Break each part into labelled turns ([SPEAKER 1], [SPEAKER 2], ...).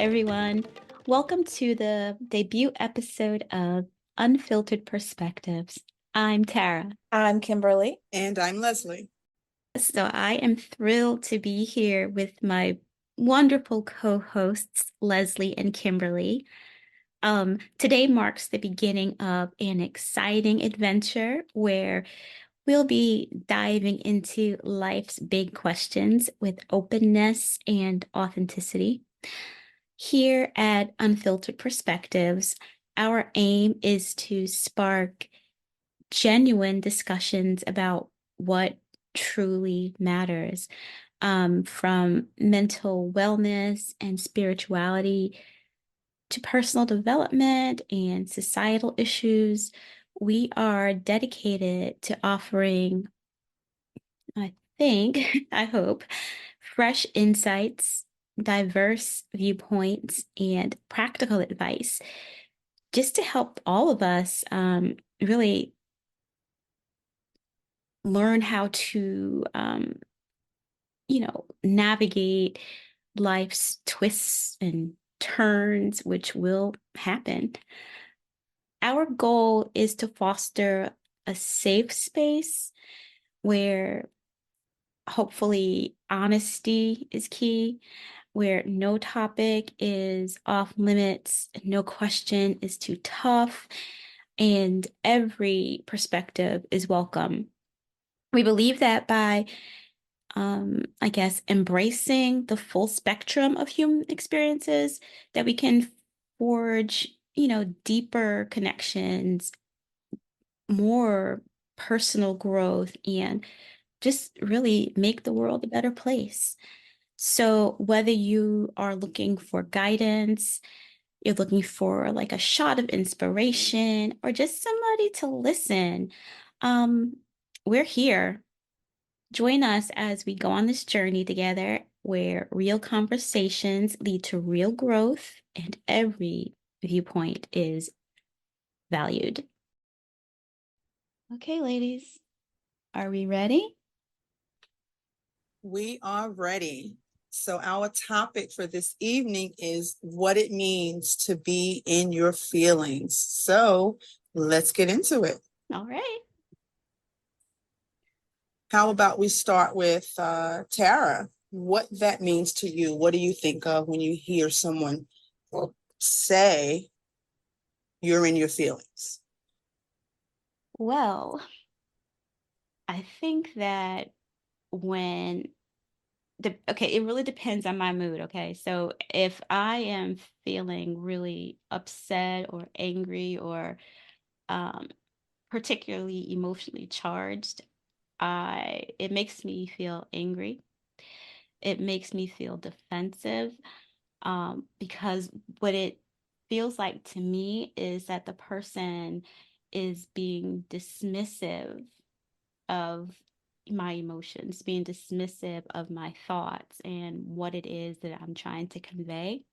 [SPEAKER 1] everyone. Welcome to the debut episode of Unfiltered Perspectives. I'm Tara.
[SPEAKER 2] I'm Kimberly.
[SPEAKER 3] And I'm Leslie.
[SPEAKER 1] So I am thrilled to be here with my wonderful co-hosts, Leslie and Kimberly. Today marks the beginning of an exciting adventure where we'll be diving into life's big questions with openness and authenticity. Here at Unfiltered Perspectives, our aim is to spark genuine discussions about what truly matters, from mental wellness and spirituality to personal development and societal issues. We are dedicated to offering, I think, I hope, fresh insights, diverse viewpoints, and practical advice just to help all of us really learn how to, navigate life's twists and turns, which will happen. Our goal is to foster a safe space where hopefully honesty is key, where no topic is off limits, no question is too tough, and every perspective is welcome. We believe that by, embracing the full spectrum of human experiences, that we can forge, deeper connections, more personal growth, and just really make the world a better place. So whether you are looking for guidance, you're looking for like a shot of inspiration, or just somebody to listen, we're here. Join us as we go on this journey together where real conversations lead to real growth and every viewpoint is valued. Okay, ladies, are we ready?
[SPEAKER 3] We are ready. So our topic for this evening is what it means to be in your feelings. So let's get into it.
[SPEAKER 1] All right.
[SPEAKER 3] How about we start with Tara? What that means to you? What do you think of when you hear someone say you're in your feelings?
[SPEAKER 1] Well, I think that when it really depends on my mood. Okay. So if I am feeling really upset or angry or um, particularly emotionally charged, it makes me feel angry. It makes me feel defensive, because what it feels like to me is that the person is being dismissive of my emotions, being dismissive of my thoughts and what it is that I'm trying to convey.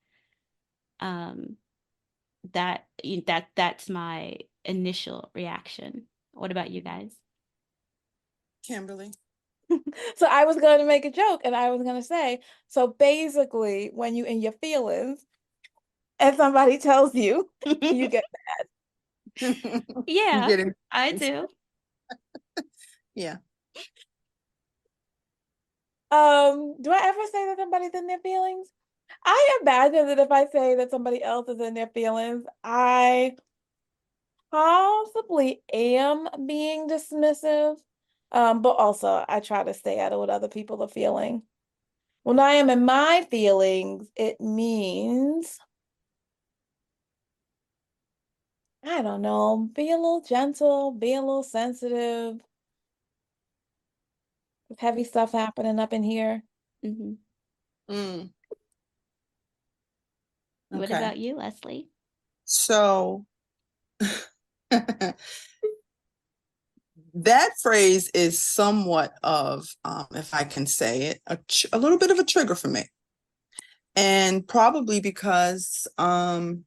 [SPEAKER 1] Um, that's my initial reaction. What about you guys?
[SPEAKER 3] Kimberly?
[SPEAKER 2] So I was going to make a joke and I was going to say, so basically when you in your feelings and somebody tells you, you get
[SPEAKER 1] Yeah,
[SPEAKER 3] Get it?
[SPEAKER 1] I do.
[SPEAKER 3] Yeah.
[SPEAKER 2] do I ever say that somebody's in their feelings? I imagine that if I say that somebody else is in their feelings, I possibly am being dismissive. But also I try to stay out of what other people are feeling. When I am in my feelings, it means, I don't know, be a little gentle, be a little sensitive. There's heavy stuff happening up in here.
[SPEAKER 1] Mhm.
[SPEAKER 3] Mm,
[SPEAKER 1] What
[SPEAKER 3] okay.
[SPEAKER 1] about you, Leslie?
[SPEAKER 3] So that phrase is somewhat of, if I can say it, a little bit of a trigger for me. And probably because it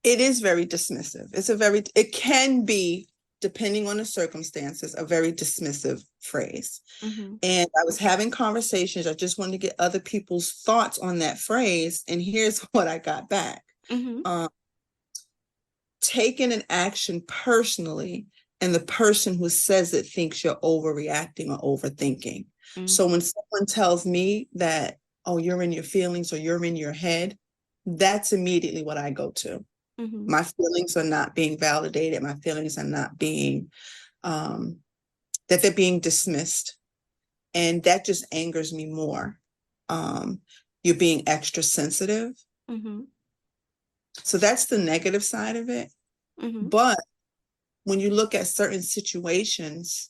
[SPEAKER 3] is very dismissive. It can be, depending on the circumstances, a very dismissive phrase.
[SPEAKER 1] Mm-hmm.
[SPEAKER 3] And I was having conversations. I just wanted to get other people's thoughts on that phrase. And here's what I got back.
[SPEAKER 1] Mm-hmm.
[SPEAKER 3] Taking an action personally, and the person who says it thinks you're overreacting or overthinking. So
[SPEAKER 1] Mm-hmm.
[SPEAKER 3] when someone tells me that, oh, you're in your feelings or you're in your head, that's immediately what I go to.
[SPEAKER 1] Mm-hmm.
[SPEAKER 3] My feelings are not being validated. My feelings are not being, that they're being dismissed. And that just angers me more. You're being extra sensitive.
[SPEAKER 1] Mm-hmm.
[SPEAKER 3] So that's the negative side of it.
[SPEAKER 1] Mm-hmm.
[SPEAKER 3] But when you look at certain situations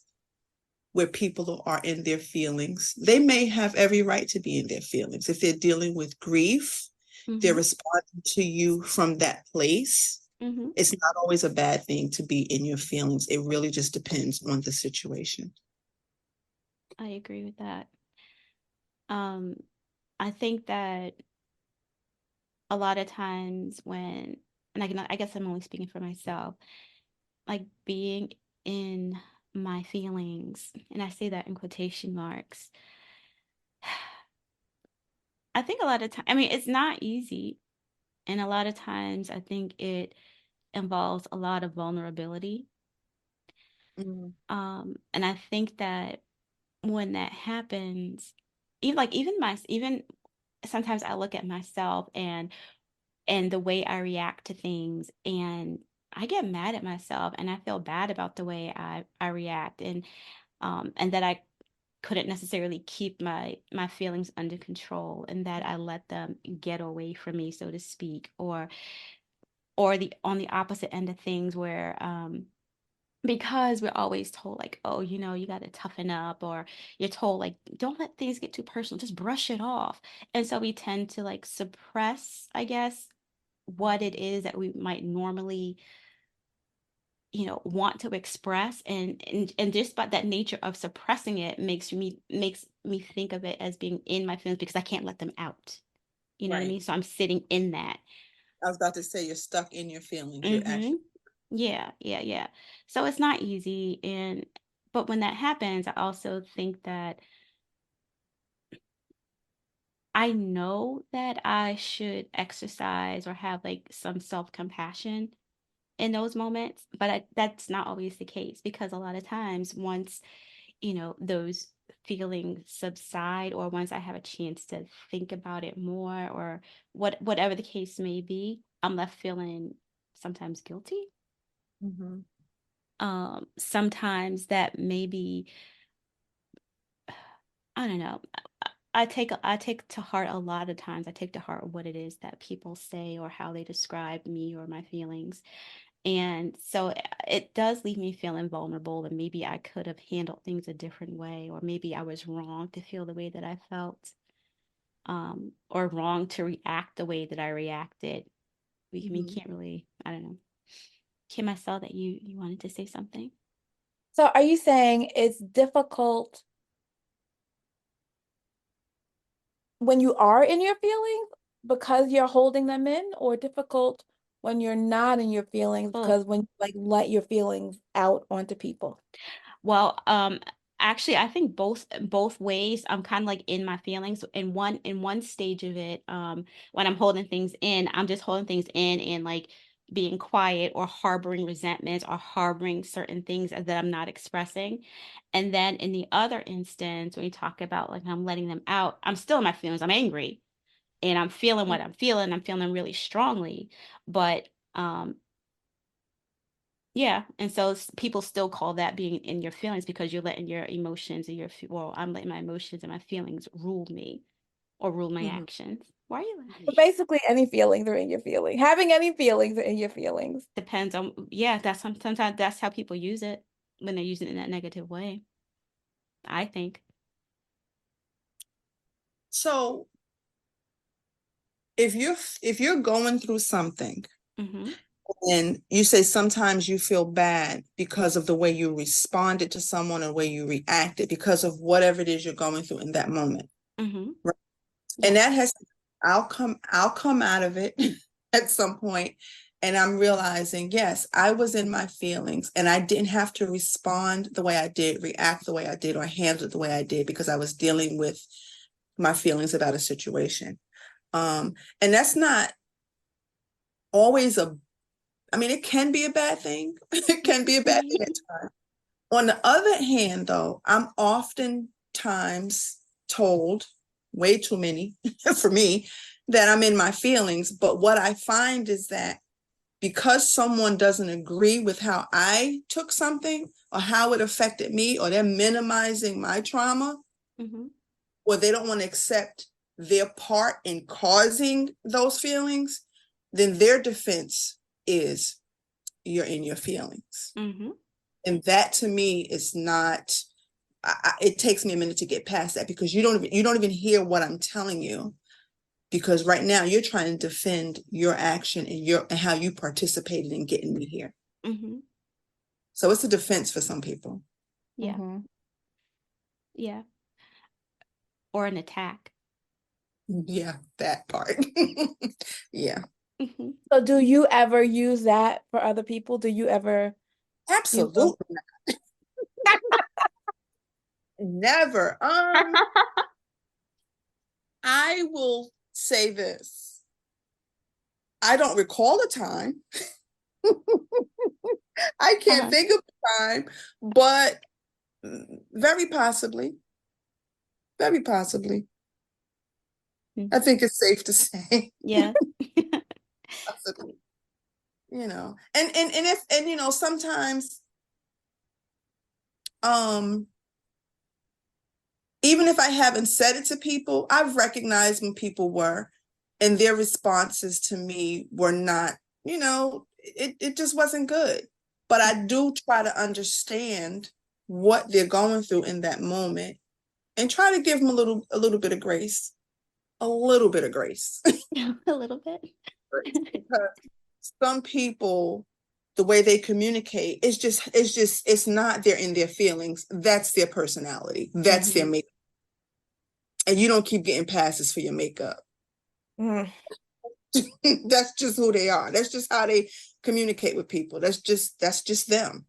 [SPEAKER 3] where people are in their feelings, they may have every right to be in their feelings. If they're dealing with grief, they're
[SPEAKER 1] Mm-hmm.
[SPEAKER 3] responding to you from that place.
[SPEAKER 1] Mm-hmm.
[SPEAKER 3] It's not always a bad thing to be in your feelings. It really just depends on the situation.
[SPEAKER 1] I agree with that. Um, I think that a lot of times when, and I guess I'm only speaking for myself, like being in my feelings, and I say that in quotation marks. I think a lot of time, I mean, it's not easy. And a lot of times I think it involves a lot of vulnerability.
[SPEAKER 3] Mhm.
[SPEAKER 1] And I think that when that happens, even sometimes I look at myself and the way I react to things, and I get mad at myself and I feel bad about the way I react, and that I couldn't necessarily keep my feelings under control, and that I let them get away from me, so to speak, or the on the opposite end of things where because we're always told like, oh, you got to toughen up, or you're told like, don't let things get too personal, just brush it off. And so we tend to like suppress, I guess, what it is that we might normally want to express, and just by that nature of suppressing it makes me think of it as being in my feelings because I can't let them out. You know what I
[SPEAKER 3] Right.
[SPEAKER 1] mean? So I'm sitting in that.
[SPEAKER 3] I was about to say you're stuck in your feelings. You're
[SPEAKER 1] Mm-hmm.
[SPEAKER 3] actually.
[SPEAKER 1] Yeah, yeah, yeah. So it's not easy, and but when that happens, I also think that I know that I should exercise or have like some self-compassion in those moments, but that's not always the case, because a lot of times once, those feelings subside, or once I have a chance to think about it more, or whatever the case may be, I'm left feeling sometimes guilty.
[SPEAKER 3] Mhm.
[SPEAKER 1] Sometimes that maybe, I don't know. I take to heart a lot of times. I take to heart what it is that people say or how they describe me or my feelings. And so it does leave me feeling vulnerable, and maybe I could have handled things a different way, or maybe I was wrong to feel the way that I felt, or wrong to react the way that I reacted. We
[SPEAKER 3] Mhm.
[SPEAKER 1] can't really, I don't know. Kim, I saw that you wanted to say something.
[SPEAKER 2] So are you saying it's difficult when you are in your feelings because you're holding them in, or difficult when you're not in your feelings
[SPEAKER 1] Both.
[SPEAKER 2] because when you like let your feelings out onto people?
[SPEAKER 1] Well, actually, I think both ways. I'm kind of like in my feelings. In one stage of it, when I'm holding things in, I'm just holding things in and like being quiet, or harboring resentments, or harboring certain things that I'm not expressing. And then in the other instance, when you talk about like I'm letting them out, I'm still in my feelings. I'm angry and I'm feeling what I'm feeling. I'm feeling really strongly, but yeah, and so people still call that being in your feelings, because you're letting your emotions and well, I'm letting my emotions and my feelings rule me, or rule my
[SPEAKER 3] Mhm.
[SPEAKER 1] actions. Why are you
[SPEAKER 2] But
[SPEAKER 1] laughing?
[SPEAKER 2] basically any feelings are in your feeling. Having any feelings are in your feelings.
[SPEAKER 1] Depends on, yeah, sometimes that's how people use it, when they're using it in that negative way, I think.
[SPEAKER 3] So if you're going through something,
[SPEAKER 1] Mm-hmm.
[SPEAKER 3] and you say sometimes you feel bad because of the way you responded to someone or the way you reacted because of whatever it is you're going through in that moment.
[SPEAKER 1] Mm-hmm.
[SPEAKER 3] And
[SPEAKER 1] Yes.
[SPEAKER 3] that has, I'll come out of it at some point, And I'm realizing, yes, I was in my feelings and I didn't have to respond the way I did, react the way I did, or handle it the way I did because I was dealing with my feelings about a situation. And that's not always I mean, it can be a bad thing. It can be a bad thing at times. On the other hand, though, I'm oftentimes told, way too many for me, that I'm in my feelings. But what I find is that because someone doesn't agree with how I took something or how it affected me, or they're minimizing my trauma, or they don't want to accept their part in causing those feelings, then their defense is you're in your feelings. And that to me is not, it takes me a minute to get past that, because you don't even hear what I'm telling you, because right now you're trying to defend your action and how you participated in getting me here. So it's a defense for some people.
[SPEAKER 1] Yeah. Yeah. Or an attack.
[SPEAKER 3] Yeah, that part. Yeah.
[SPEAKER 2] So do you ever use that for other people? Do you ever?
[SPEAKER 3] Absolutely not. Never. I will say this. I don't recall a time. I can't think of a time, but very possibly. Very possibly. I think it's safe to say.
[SPEAKER 1] Yeah.
[SPEAKER 3] Possibly. You know, and you know, sometimes even if I haven't said it to people, I've recognized when people were, and their responses to me were not, you know, it just wasn't good. But I do try to understand what they're going through in that moment and try to give them a little bit of grace. A little bit of grace.
[SPEAKER 1] A little bit.
[SPEAKER 3] Because some people, the way they communicate, it's not they're in their feelings. That's their personality. That's their makeup. And you don't keep getting passes for your makeup. That's just who they are. That's just how they communicate with people. That's just them.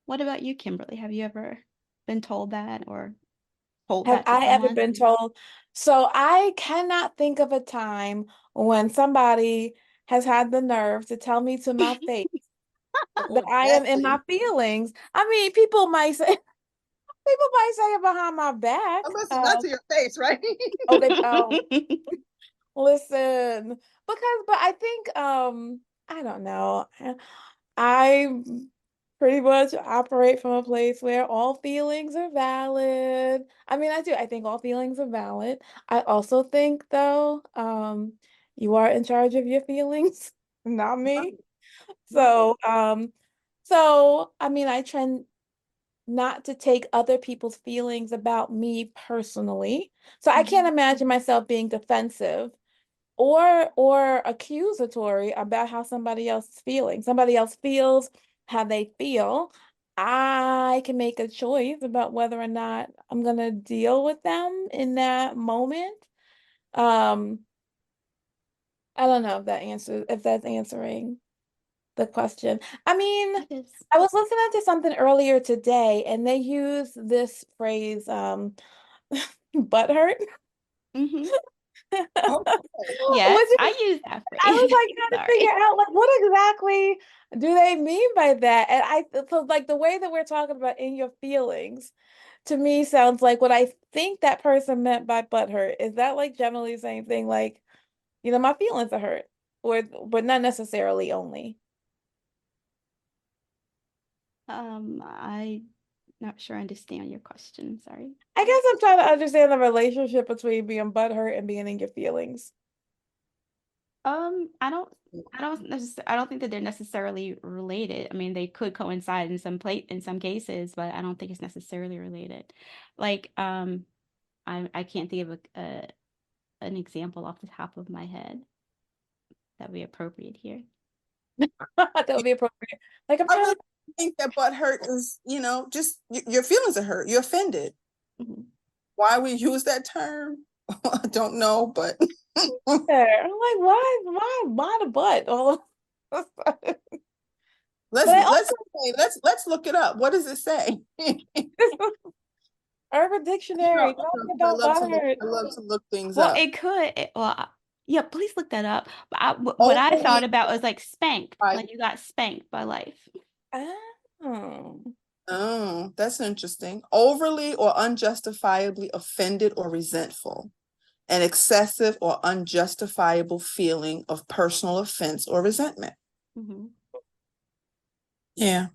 [SPEAKER 1] What about you, Kimberly? Have you ever been told that or told
[SPEAKER 2] Have
[SPEAKER 1] that to
[SPEAKER 2] I ever
[SPEAKER 1] someone?
[SPEAKER 2] been told? So I cannot think of a time when somebody has had the nerve to tell me to my face that I am in my feelings. I mean, people might say it behind my back.
[SPEAKER 3] Not to your face, right?
[SPEAKER 2] Listen, but I think I don't know. I pretty much operate from a place where all feelings are valid. I mean, I do. I think all feelings are valid. I also think though, you are in charge of your feelings, not me. So, I mean, I try not to take other people's feelings about me personally. So I can't imagine myself being defensive or accusatory about how somebody else is feeling. Somebody else feels how they feel. I can make a choice about whether or not I'm gonna deal with them in that moment. I don't know if that's answering the question. I mean, I was listening to something earlier today and they use this phrase, butthurt.
[SPEAKER 1] Yes, I use that phrase.
[SPEAKER 2] I was like trying to figure out like what exactly do they mean by that? And so like the way that we're talking about in your feelings to me sounds like what I think that person meant by butthurt. Is that like generally the same thing like, you know, my feelings are hurt or but not necessarily only.
[SPEAKER 1] I'm not sure I understand your question. Sorry.
[SPEAKER 2] I guess I'm trying to understand the relationship between being butthurt and being in your feelings.
[SPEAKER 1] I don't think that they're necessarily related. I mean, they could coincide in some cases, but I don't think it's necessarily related. Like, I can't think of an example off the top of my head that would be appropriate here.
[SPEAKER 2] That would be appropriate. Like I'm
[SPEAKER 3] I
[SPEAKER 2] trying
[SPEAKER 3] really
[SPEAKER 2] to
[SPEAKER 3] think that butt hurt is, you know, just your feelings are hurt. You're offended. Why we use that term, I don't know, but
[SPEAKER 2] there. I'm like, why the butt all of a sudden?
[SPEAKER 3] Let's
[SPEAKER 2] But I
[SPEAKER 3] let's
[SPEAKER 2] also
[SPEAKER 3] let's look it up. What does it say?
[SPEAKER 2] Urban Dictionary talking about butthurt.
[SPEAKER 3] I love to look things
[SPEAKER 1] Well,
[SPEAKER 3] up.
[SPEAKER 1] it could. Yeah, please look that up. But what I thought
[SPEAKER 3] Overly,
[SPEAKER 1] about was like spanked,
[SPEAKER 3] I,
[SPEAKER 1] like you got spanked by life.
[SPEAKER 2] Oh.
[SPEAKER 3] oh, that's interesting. Overly or unjustifiably offended or resentful. An excessive or unjustifiable feeling of personal offense or resentment.
[SPEAKER 1] Hmm.
[SPEAKER 3] Yeah,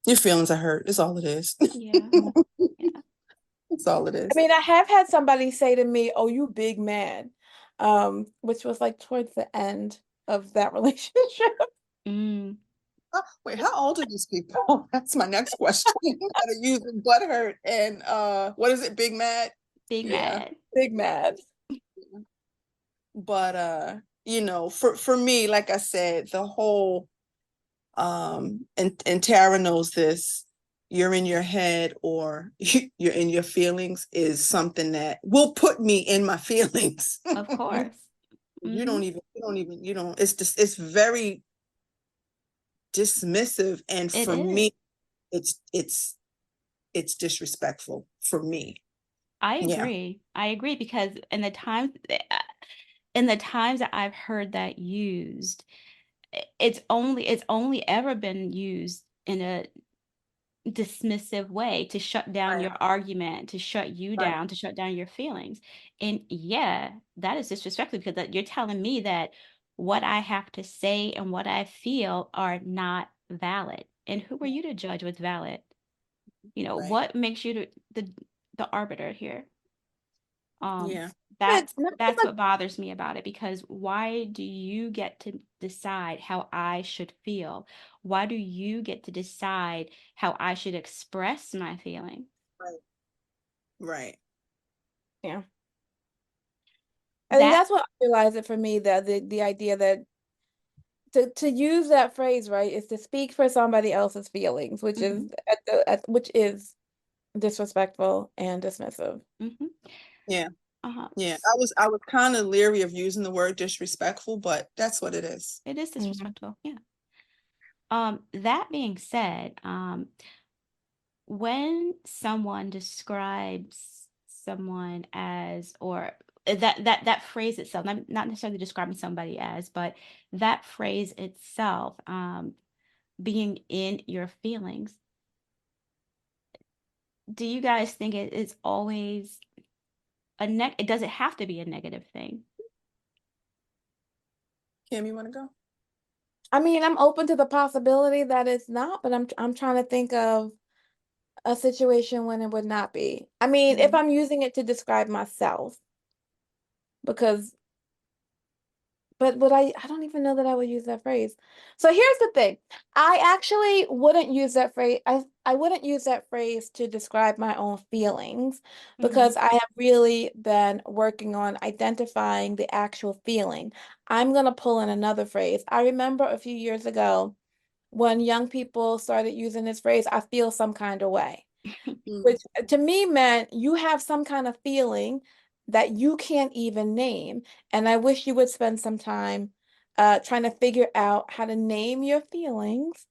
[SPEAKER 3] your feelings are hurt. Is all it is.
[SPEAKER 1] Yeah, yeah.
[SPEAKER 3] That's all it
[SPEAKER 2] I
[SPEAKER 3] is.
[SPEAKER 2] mean, I have had somebody say to me, "Oh, you big man," which was like towards the end of that relationship.
[SPEAKER 1] Mm,
[SPEAKER 3] Wait, how old are these people? That's my next question. That are using butthurt and what is it, Big Mad?
[SPEAKER 1] big
[SPEAKER 3] Yeah.
[SPEAKER 1] mad.
[SPEAKER 2] Big mad.
[SPEAKER 3] But for me, like I said, the whole and Tara knows this, you're in your head or you're in your feelings is something that will put me in my feelings.
[SPEAKER 1] Of course. Hmm.
[SPEAKER 3] It's just, it's very dismissive. And
[SPEAKER 1] It
[SPEAKER 3] for
[SPEAKER 1] is.
[SPEAKER 3] me, it's disrespectful for me.
[SPEAKER 1] I
[SPEAKER 3] Yeah.
[SPEAKER 1] agree. I agree because in the times that I've heard that used, it's only ever been used in a dismissive way to shut down
[SPEAKER 3] Right.
[SPEAKER 1] your argument, to shut you
[SPEAKER 3] Right.
[SPEAKER 1] down, to shut down your feelings. And yeah, that is disrespectful because you're telling me that what I have to say and what I feel are not valid. And who are you to judge what's valid?
[SPEAKER 3] Right.
[SPEAKER 1] What makes you the arbiter here? Um,
[SPEAKER 3] Yeah.
[SPEAKER 1] that's
[SPEAKER 2] But not
[SPEAKER 1] that's
[SPEAKER 2] even
[SPEAKER 1] what bothers me about it because why do you get to decide how I should feel? Why do you get to decide how I should express my feeling?
[SPEAKER 3] Right. Right.
[SPEAKER 2] yeah. I think
[SPEAKER 1] That
[SPEAKER 2] that's what I realized it for me that the idea that to use that phrase right is to speak for somebody else's feelings, which
[SPEAKER 1] hmm
[SPEAKER 2] is which is disrespectful and dismissive.
[SPEAKER 1] hmm
[SPEAKER 3] Yeah.
[SPEAKER 1] uh-huh.
[SPEAKER 3] Yeah. I was kind of leery of using the word disrespectful, but that's what it is.
[SPEAKER 1] It is
[SPEAKER 2] Mhm.
[SPEAKER 1] disrespectful. Yeah. That being said, when someone describes someone as or that phrase itself, not necessarily describing somebody as, but that phrase itself, being in your feelings, do you guys think it is always it doesn't have to be a negative thing?
[SPEAKER 3] Kim, you want to go?
[SPEAKER 2] I mean, I'm open to the possibility that it's not, but I'm trying to think of a situation when it would not be. I mean, if
[SPEAKER 1] Mhm.
[SPEAKER 2] I'm using it to describe myself, because but would I don't even know that I would use that phrase. So here's the thing. I actually wouldn't use that phrase. I wouldn't use that phrase to describe my own feelings
[SPEAKER 1] Mhm.
[SPEAKER 2] because I have really been working on identifying the actual feeling. I'm gonna pull in another phrase. I remember a few years ago when young people started using this phrase, I feel some kind of way,
[SPEAKER 3] Mm,
[SPEAKER 2] which to me meant you have some kind of feeling that you can't even name. And I wish you would spend some time trying to figure out how to name your feelings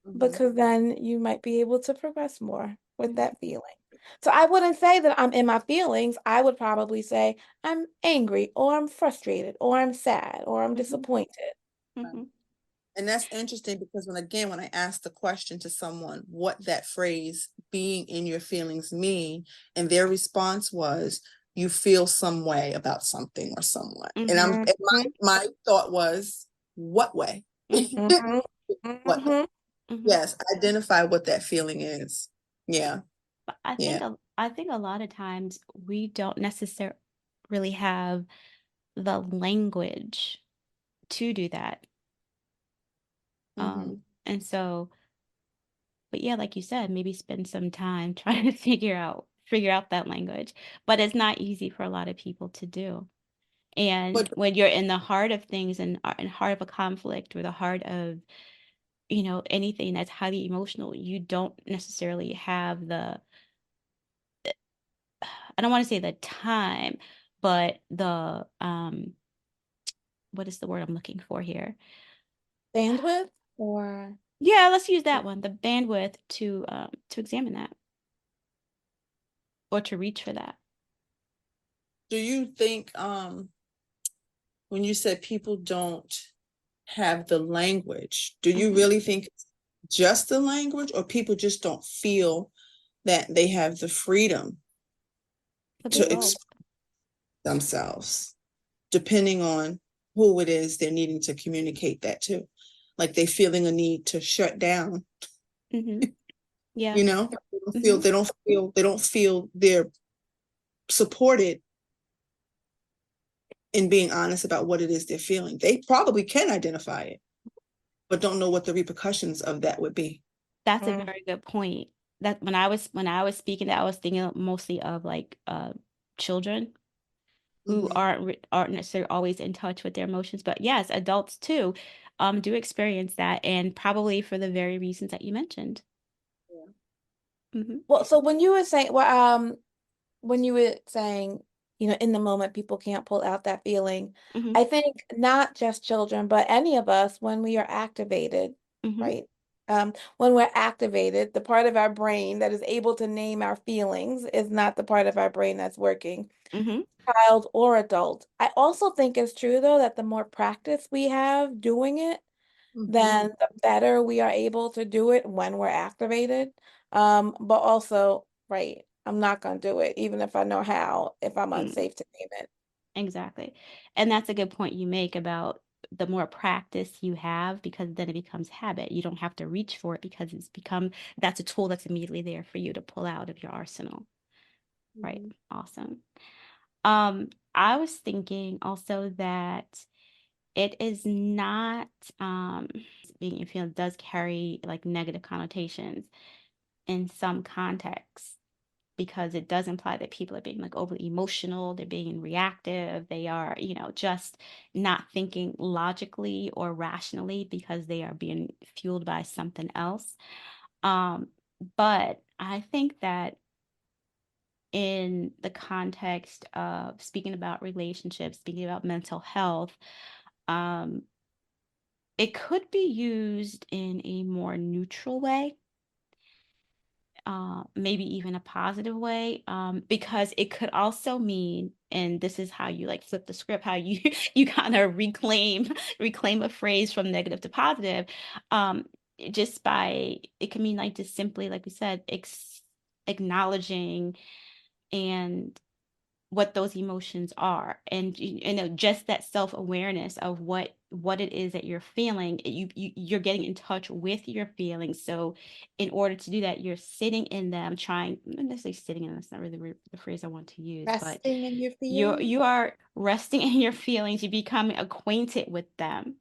[SPEAKER 3] mhm,
[SPEAKER 2] because then you might be able to progress more with
[SPEAKER 1] Mhm.
[SPEAKER 2] that feeling. So I wouldn't say that I'm in my feelings. I would probably say I'm angry or I'm frustrated or I'm sad or I'm
[SPEAKER 1] Mhm.
[SPEAKER 2] disappointed.
[SPEAKER 3] right.
[SPEAKER 1] Mhm.
[SPEAKER 3] And that's interesting because when I asked the question to someone what that phrase being in your feelings mean, and their response was, you feel some way about something or someone. And
[SPEAKER 1] Mhm.
[SPEAKER 3] and
[SPEAKER 2] Mhm,
[SPEAKER 3] my thought was, what way?
[SPEAKER 1] Mhm.
[SPEAKER 2] mhm,
[SPEAKER 3] What?
[SPEAKER 2] mhm.
[SPEAKER 1] Mhm.
[SPEAKER 3] Yes, identify what that feeling is. Yeah.
[SPEAKER 1] But I
[SPEAKER 3] Yeah.
[SPEAKER 1] think a lot of times we don't necessarily have the language to do that.
[SPEAKER 3] Hmm.
[SPEAKER 1] And so, but yeah, like you said, maybe spend some time trying to figure out that language. But it's not easy for a lot of people to do. And
[SPEAKER 3] But
[SPEAKER 1] when you're in the heart of things and in heart of a conflict or the heart of, anything that's highly emotional, you don't necessarily have I don't want to say the time, but the what is the word I'm looking for here?
[SPEAKER 2] Bandwidth or
[SPEAKER 1] Yeah, let's use that one, the bandwidth to examine that or to reach for that.
[SPEAKER 3] Do you think when you said people don't have the language, do you
[SPEAKER 1] Mhm.
[SPEAKER 3] really think it's just the language, or people just don't feel that they have the freedom
[SPEAKER 1] Could be
[SPEAKER 3] to
[SPEAKER 1] both.
[SPEAKER 3] express themselves, depending on who it is they're needing to communicate that to? Like they feeling a need to shut down,
[SPEAKER 1] Hmm. Yeah.
[SPEAKER 3] you know? They don't feel
[SPEAKER 1] Hmm.
[SPEAKER 3] they don't feel they don't feel they're supported in being honest about what it is they're feeling. They probably can identify it, but don't know what the repercussions of that would be.
[SPEAKER 1] That's a
[SPEAKER 2] mm,
[SPEAKER 1] very good point. That when I was speaking that, I was thinking mostly of like children who
[SPEAKER 3] Mhm.
[SPEAKER 1] aren't necessarily always in touch with their emotions. But yes, adults too do experience that, and probably for the very reasons that you mentioned.
[SPEAKER 3] Yeah.
[SPEAKER 1] Hmm.
[SPEAKER 2] well, so when you were saying, in the moment people can't pull out that feeling,
[SPEAKER 1] Hmm.
[SPEAKER 2] I think not just children, but any of us when we are activated,
[SPEAKER 1] Hmm.
[SPEAKER 2] right? When we're activated, the part of our brain that is able to name our feelings is not the part of our brain that's working,
[SPEAKER 1] Hmm.
[SPEAKER 2] child or adult. I also think it's true though that the more practice we have doing it,
[SPEAKER 3] Mhm.
[SPEAKER 2] then the better we are able to do it when we're activated. But also, right, I'm not gonna do it, even if I know how, if I'm
[SPEAKER 1] Mm,
[SPEAKER 2] unsafe to name it.
[SPEAKER 1] exactly. And that's a good point you make about the more practice you have, because then it becomes habit. You don't have to reach for it because that's a tool that's immediately there for you to pull out of your arsenal. Right.
[SPEAKER 3] Mhm.
[SPEAKER 1] Awesome. I was thinking also that it is not being you feel does carry like negative connotations in some contexts, because it does imply that people are being like overly emotional, they're being reactive, they are, just not thinking logically or rationally because they are being fueled by something else. Um, but I think that in the context of speaking about relationships, speaking about mental health, um, it could be used in a more neutral way, maybe even a positive way, because it could also mean, and this is how you like flip the script, how you you kind of reclaim a phrase from negative to positive, um, just by it can mean like just simply like we said, acknowledging and what those emotions are, and just that self-awareness of what it is that you're feeling. You're getting in touch with your feelings, so in order to do that you're sitting in them, trying not necessarily sitting in them, that's not really the phrase I want to use, but
[SPEAKER 2] Resting in your
[SPEAKER 1] you
[SPEAKER 2] feelings.
[SPEAKER 1] are resting in your feelings, you become acquainted with them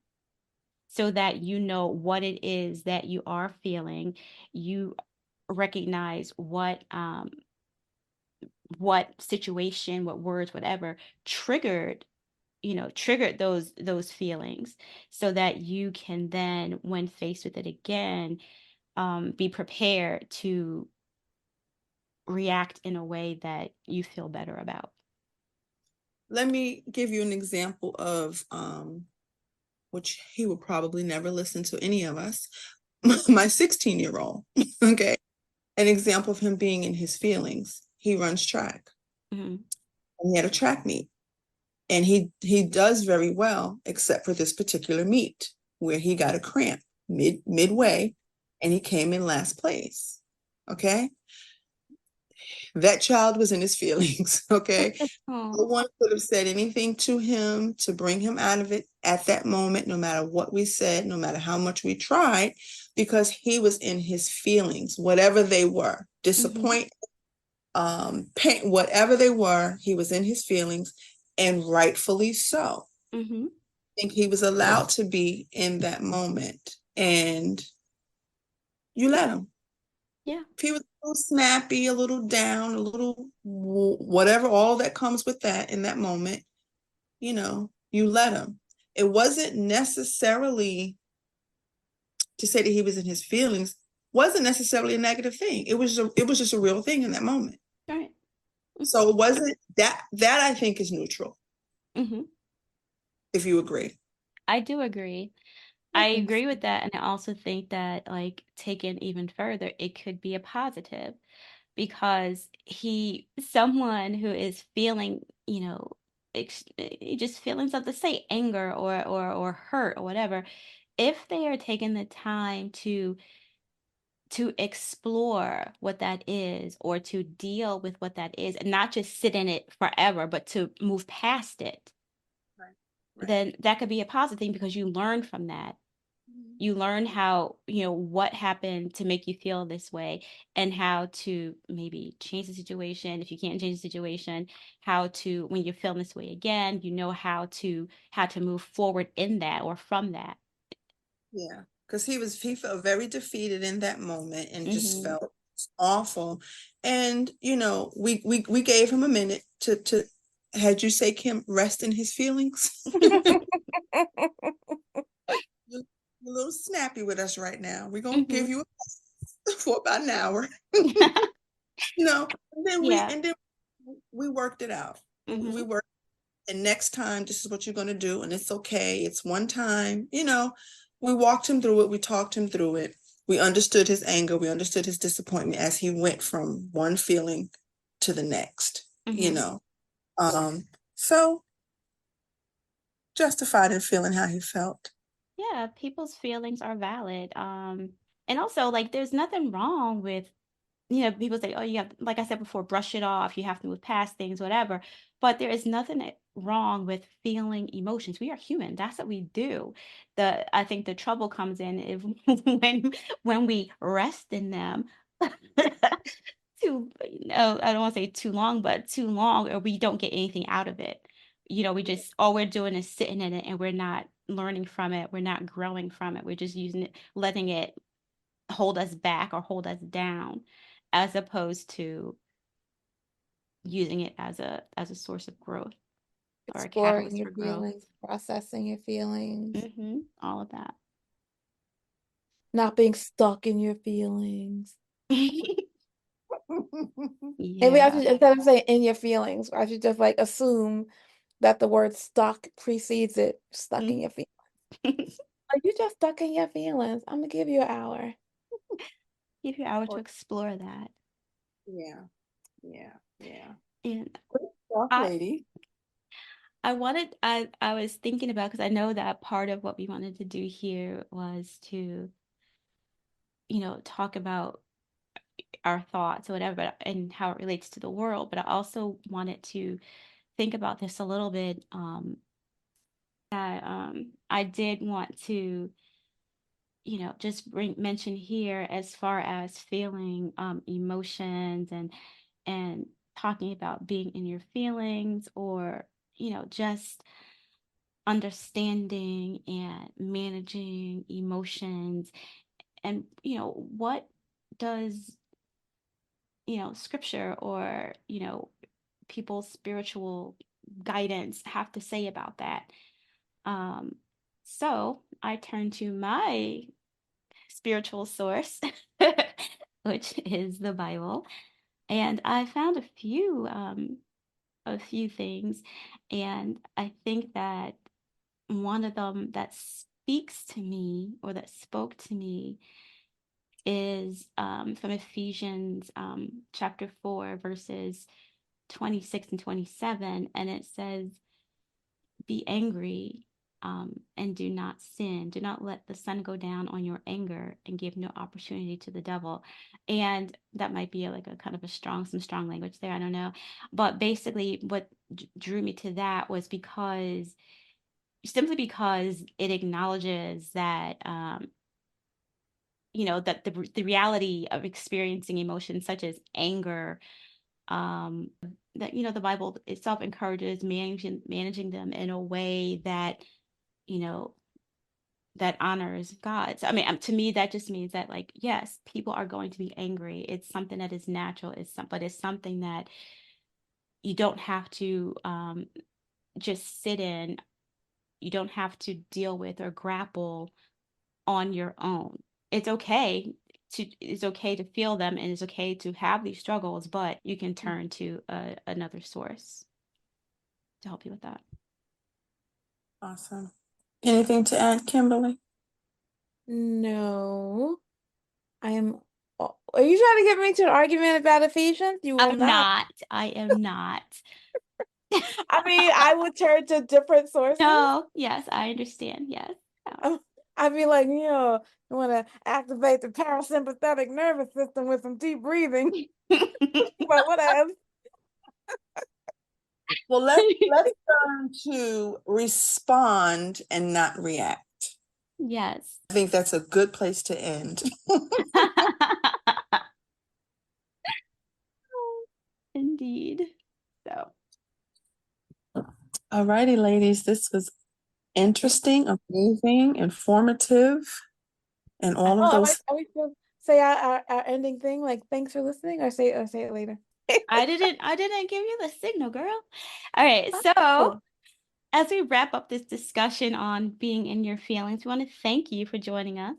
[SPEAKER 1] so that you know what it is that you are feeling. You recognize what situation, what words, whatever triggered, triggered those feelings, so that you can then, when faced with it again, be prepared to react in a way that you feel better about.
[SPEAKER 3] Let me give you an example of which he would probably never listen to any of us. My 16-year-old, okay, an example of him being in his feelings. He runs track,
[SPEAKER 1] Hmm.
[SPEAKER 3] and he had a track meet, and he does very well, except for this particular meet where he got a cramp midway, and he came in last place. Okay, that child was in his feelings. Okay,
[SPEAKER 1] Oh.
[SPEAKER 3] no one could have said anything to him to bring him out of it at that moment, no matter what we said, no matter how much we tried, because he was in his feelings, whatever they were,
[SPEAKER 1] Hmm.
[SPEAKER 3] disappointment, pain, whatever they were, he was in his feelings, and rightfully so.
[SPEAKER 1] Hmm.
[SPEAKER 3] I think he was allowed to be in that moment, and you let him.
[SPEAKER 1] Yeah.
[SPEAKER 3] If he was a little snappy, a little down, a little whatever, all that comes with that in that moment, you let him. It wasn't necessarily to say that he was in his feelings, wasn't necessarily a negative thing. It was just a real thing in that moment.
[SPEAKER 1] All right.
[SPEAKER 3] So it wasn't that I think is neutral,
[SPEAKER 1] Hmm.
[SPEAKER 3] if you agree.
[SPEAKER 1] I do agree.
[SPEAKER 2] I
[SPEAKER 1] I
[SPEAKER 2] think so.
[SPEAKER 1] agree with that, and I also think that, like, taken even further, it could be a positive because someone who is feeling, just feelings of, let's say, anger or hurt or whatever, if they are taking the time to explore what that is or to deal with what that is and not just sit in it forever, but to move past it,
[SPEAKER 3] Right. Right.
[SPEAKER 1] then that could be a positive thing because you learn from that.
[SPEAKER 3] Mhm.
[SPEAKER 1] You learn how, what happened to make you feel this way and how to maybe change the situation. If you can't change the situation, how to, when you're feeling this way again, how to move forward in that or from that.
[SPEAKER 3] Yeah, because he felt very defeated in that moment and just
[SPEAKER 1] Hmm.
[SPEAKER 3] felt awful. And we gave him a minute to had you say, Kim, rest in his feelings. You're a little snappy with us right now. We're gonna give
[SPEAKER 1] Hmm.
[SPEAKER 3] you for about an hour. And then we
[SPEAKER 1] Yeah.
[SPEAKER 3] and then we worked it out. We
[SPEAKER 1] Hmm.
[SPEAKER 3] worked, and next time this is what you're gonna do, and it's okay. It's one time. We walked him through it. We talked him through it. We understood his anger. We understood his disappointment as he went from one feeling to the next. You
[SPEAKER 1] Hmm.
[SPEAKER 3] know, so justified in feeling how he felt.
[SPEAKER 1] Yeah, people's feelings are valid. And also, like, there's nothing wrong with, people say, oh, you have, like I said before, brush it off, you have to move past things, whatever. But there is nothing wrong with feeling emotions. We are human. That's what we do. I think the trouble comes in if when we rest in them I don't want to say too long, but too long, or we don't get anything out of it. We just all we're doing is sitting in it and we're not learning from it. We're not growing from it. We're just using it, letting it hold us back or hold us down, as opposed to using it as a source of growth or a
[SPEAKER 2] Exploring
[SPEAKER 1] catalyst
[SPEAKER 2] your
[SPEAKER 1] for growth.
[SPEAKER 2] feelings, processing your feelings,
[SPEAKER 1] All of that.
[SPEAKER 2] not being stuck in your feelings. Maybe I
[SPEAKER 1] Yeah.
[SPEAKER 2] should, instead of saying in your feelings, I should just like assume that the word stuck precedes it. Stuck in
[SPEAKER 1] Mhm.
[SPEAKER 2] your feelings. Are you just stuck in your feelings? I'm gonna give you an hour.
[SPEAKER 1] Give your hour to
[SPEAKER 3] Or
[SPEAKER 1] explore that.
[SPEAKER 3] yeah, yeah, yeah.
[SPEAKER 1] And
[SPEAKER 3] Good stuff,
[SPEAKER 1] I
[SPEAKER 3] lady.
[SPEAKER 1] I was thinking about, because I know that part of what we wanted to do here was to, talk about our thoughts or whatever, and how it relates to the world. But I also wanted to think about this a little bit. I did want to, just mention here as far as feeling emotions and talking about being in your feelings, or just understanding and managing emotions, and what does scripture or people's spiritual guidance have to say about that. um so I turn to my spiritual source, which is the Bible, and I found a few things, and I think that one of them that speaks to me, or that spoke to me, is from Ephesians chapter 4, verses 26 and 27. And it says, be angry, and do not sin. Do not let the sun go down on your anger, and give no opportunity to the devil. And that might be like a kind of some strong language there. I don't know. But basically, what drew me to that was simply because it acknowledges that, that the reality of experiencing emotions such as anger, that the Bible itself encourages managing them in a way that, you know that honors God. So I mean, to me, that just means that, like, yes, people are going to be angry. It's something that is natural. But it's something that you don't have to just sit in. You don't have to deal with or grapple on your own. It's okay it's okay to feel them, and it's okay to have these struggles, but you can turn to another source to help you with that.
[SPEAKER 3] Awesome. Anything to add, Kimberly?
[SPEAKER 2] No, I am. Are you trying to get me into an argument about Ephesians? You will
[SPEAKER 1] I'm
[SPEAKER 2] not.
[SPEAKER 1] not. I am not.
[SPEAKER 2] I mean, I would turn to different sources.
[SPEAKER 1] No, yes, I understand. Yes.
[SPEAKER 2] Um, I'd be like, you want to activate the parasympathetic nervous system with some deep breathing, but whatever.
[SPEAKER 3] Well, let's learn to respond and not react.
[SPEAKER 1] Yes.
[SPEAKER 3] I think that's a good place to end.
[SPEAKER 1] Indeed. So,
[SPEAKER 3] All righty, ladies. This was interesting, amazing, informative, and all of
[SPEAKER 2] Oh,
[SPEAKER 3] those.
[SPEAKER 2] are we supposed to say our ending thing? Like, thanks for listening, or say it later.
[SPEAKER 1] I didn't give you the signal, girl. All right. So,
[SPEAKER 2] Oh,
[SPEAKER 1] as we wrap up this discussion on being in your feelings, we want to thank you for joining us.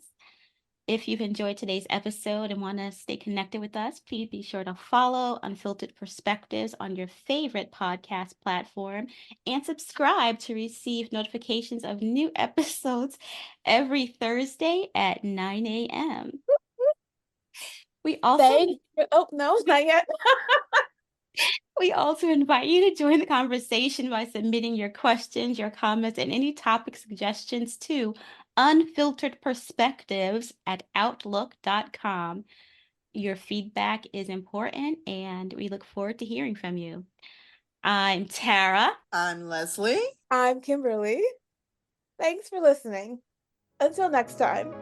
[SPEAKER 1] If you've enjoyed today's episode and want to stay connected with us, please be sure to follow Unfiltered Perspectives on your favorite podcast platform and subscribe to receive notifications of new episodes every Thursday at 9 a.m. We also
[SPEAKER 2] thanks. Oh, no, not yet.
[SPEAKER 1] We also invite you to join the conversation by submitting your questions, your comments, and any topic suggestions to unfilteredperspectives@outlook.com. Your feedback is important, and we look forward to hearing from you. I'm Tara.
[SPEAKER 3] I'm Leslie.
[SPEAKER 2] I'm Kimberly. Thanks for listening. Until next time.